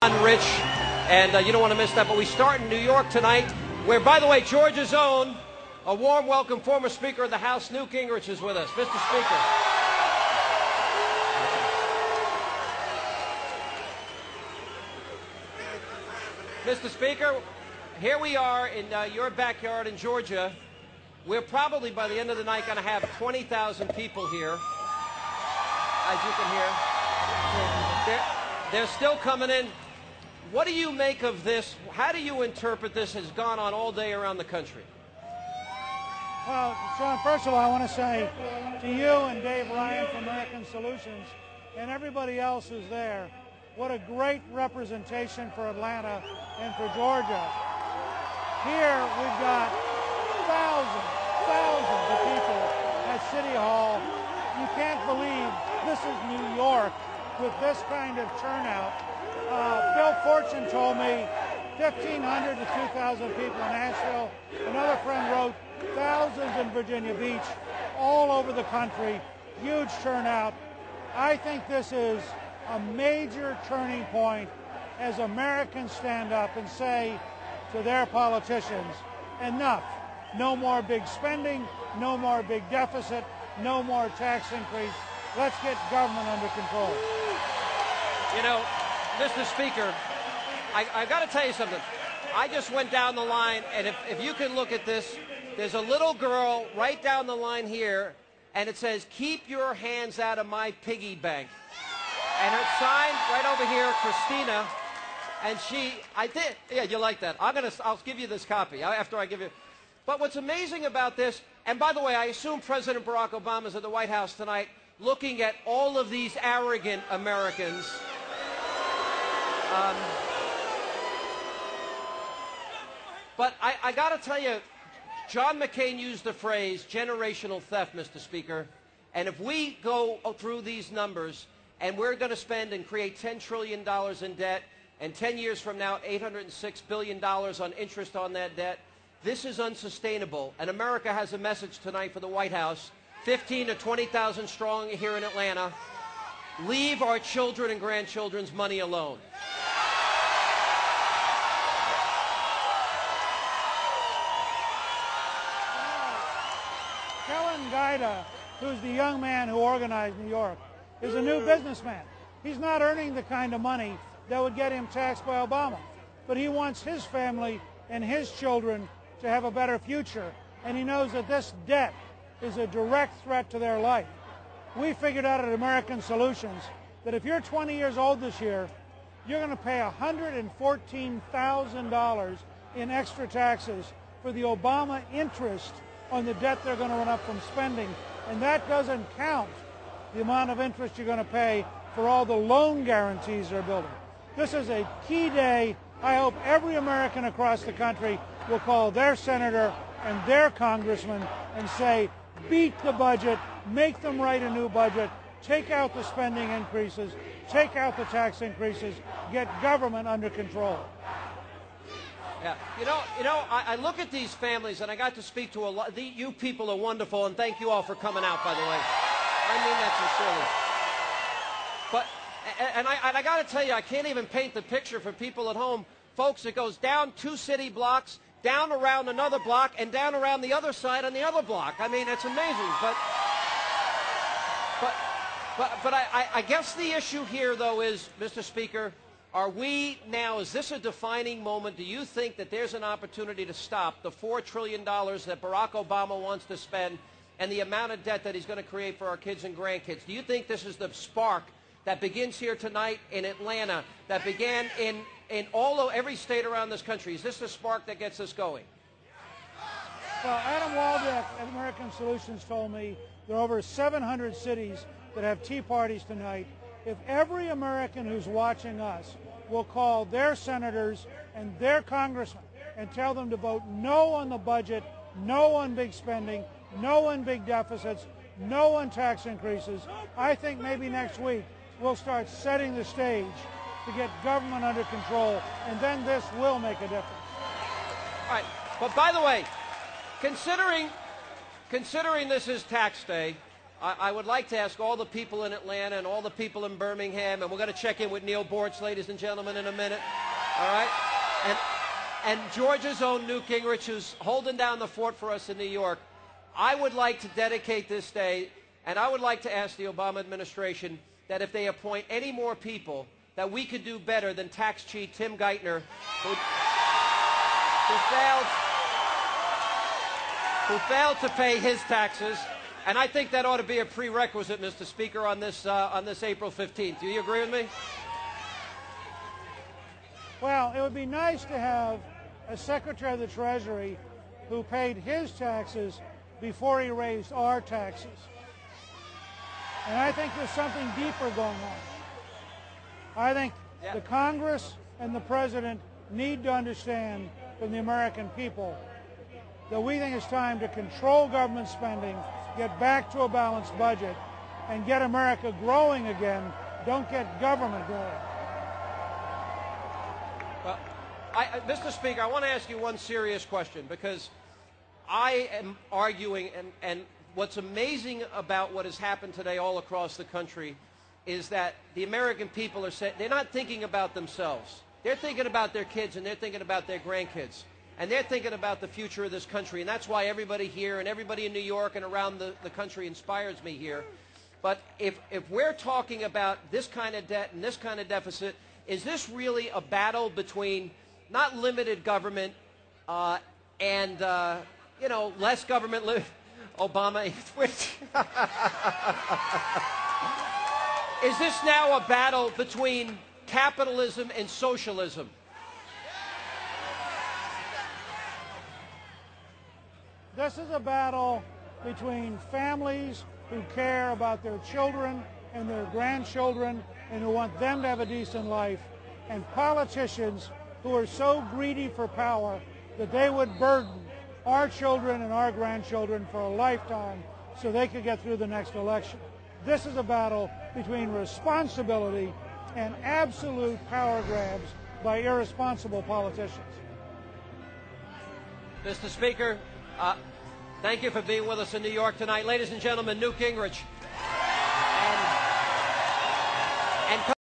beyond rich, and you don't want to miss that. But we start in New York tonight, where, by the way, Georgia's own, a warm welcome, former Speaker of the House, Newt Gingrich, is with us. Mr. Speaker. Mr. Speaker, here we are in your backyard in Georgia. We're probably, by the end of the night, going to have 20,000 people here, as you can hear. They're still coming in. What do you make of this? How do you interpret this? Has gone on all day around the country. Well, Sean, first of all, I want to say to you and Dave Ryan from American Solutions and everybody else who's there, what a great representation for Atlanta and for Georgia. Here we've got thousands of people at City Hall. You can't believe this is New York with this kind of turnout. Bill Fortune told me 1,500 to 2,000 people in Nashville. Another friend wrote thousands in Virginia Beach, all over the country, huge turnout. I think this is a major turning point as Americans stand up and say to their politicians, enough. No more big spending, no more big deficit, no more tax increase. Let's get government under control. You know, Mr. Speaker, I got to tell you something. I just went down the line, and if you can look at this, there's a little girl right down the line here, and it says, "Keep your hands out of my piggy bank." And her sign right over here, Christina, and yeah, you like that. I'll give you this copy after I give you. But what's amazing about this, and by the way, I assume President Barack Obama is at the White House tonight looking at all of these arrogant Americans. But I got to tell you, John McCain used the phrase generational theft, Mr. Speaker. And if we go through these numbers, and we're going to spend and create $10 trillion in debt, and 10 years from now, $806 billion on interest on that debt, this is unsustainable. And America has a message tonight for the White House, 15 to 20,000 strong here in Atlanta. Leave our children and grandchildren's money alone. Kellen Gaida, who's the young man who organized New York, is a new businessman. He's not earning the kind of money that would get him taxed by Obama. But he wants his family and his children to have a better future. And he knows that this debt is a direct threat to their life. We figured out at American Solutions that if you're 20 years old this year, you're going to pay $114,000 in extra taxes for the Obama interest on the debt they're going to run up from spending. And that doesn't count the amount of interest you're going to pay for all the loan guarantees they're building. This is a key day. I hope every American across the country will call their senator and their congressman and say, beat the budget, make them write a new budget, take out the spending increases, take out the tax increases, get government under control. Yeah, you know, I look at these families, and I got to speak to a lot. You people are wonderful, and thank you all for coming out, by the way. I mean that sincerely. But, and I got to tell you, I can't even paint the picture for people at home. Folks, it goes down 2 city blocks, down around another block, and down around the other side on the other block. I mean, it's amazing. But I guess the issue here, though, is, Mr. Speaker, are we now, is this a defining moment? Do you think that there's an opportunity to stop the $4 trillion that Barack Obama wants to spend and the amount of debt that he's going to create for our kids and grandkids? Do you think this is the spark that begins here tonight in Atlanta, that began in every state around this country? Is this the spark that gets us going? Well, Adam Waldeck at American Solutions told me there are over 700 cities that have tea parties tonight. If every American who's watching us will call their senators and their congressmen and tell them to vote no on the budget, no on big spending, no on big deficits, no on tax increases, I think maybe next week we'll start setting the stage to get government under control, and then this will make a difference. All right. But by the way, considering this is tax day, I would like to ask all the people in Atlanta and all the people in Birmingham, and we're going to check in with Neil Bortz, ladies and gentlemen, in a minute. All right? And Georgia's own Newt Gingrich, who's holding down the fort for us in New York. I would like to dedicate this day, and I would like to ask the Obama administration that if they appoint any more people, that we could do better than tax cheat Tim Geithner, who failed to pay his taxes. And I think that ought to be a prerequisite, Mr. Speaker, on this April 15th. Do you agree with me? Well, it would be nice to have a Secretary of the Treasury who paid his taxes before he raised our taxes. And I think there's something deeper going on. I think the Congress and the President need to understand from the American people that we think it's time to control government spending, get back to a balanced budget, and get America growing again. Don't get government growing. Well, Mr. Speaker, I want to ask you one serious question, because I am arguing, and what's amazing about what has happened today all across the country is that the American people are saying they're not thinking about themselves. They're thinking about their kids, and they're thinking about their grandkids. And they're thinking about the future of this country, and that's why everybody here and everybody in New York and around the country inspires me here. But if we're talking about this kind of debt and this kind of deficit, is this really a battle between not limited government and, less government? Obama, is this now a battle between capitalism and socialism? This is a battle between families who care about their children and their grandchildren and who want them to have a decent life, and politicians who are so greedy for power that they would burden our children and our grandchildren for a lifetime so they could get through the next election. This is a battle between responsibility and absolute power grabs by irresponsible politicians. Mr. Speaker, thank you for being with us in New York tonight. Ladies and gentlemen, Newt Gingrich.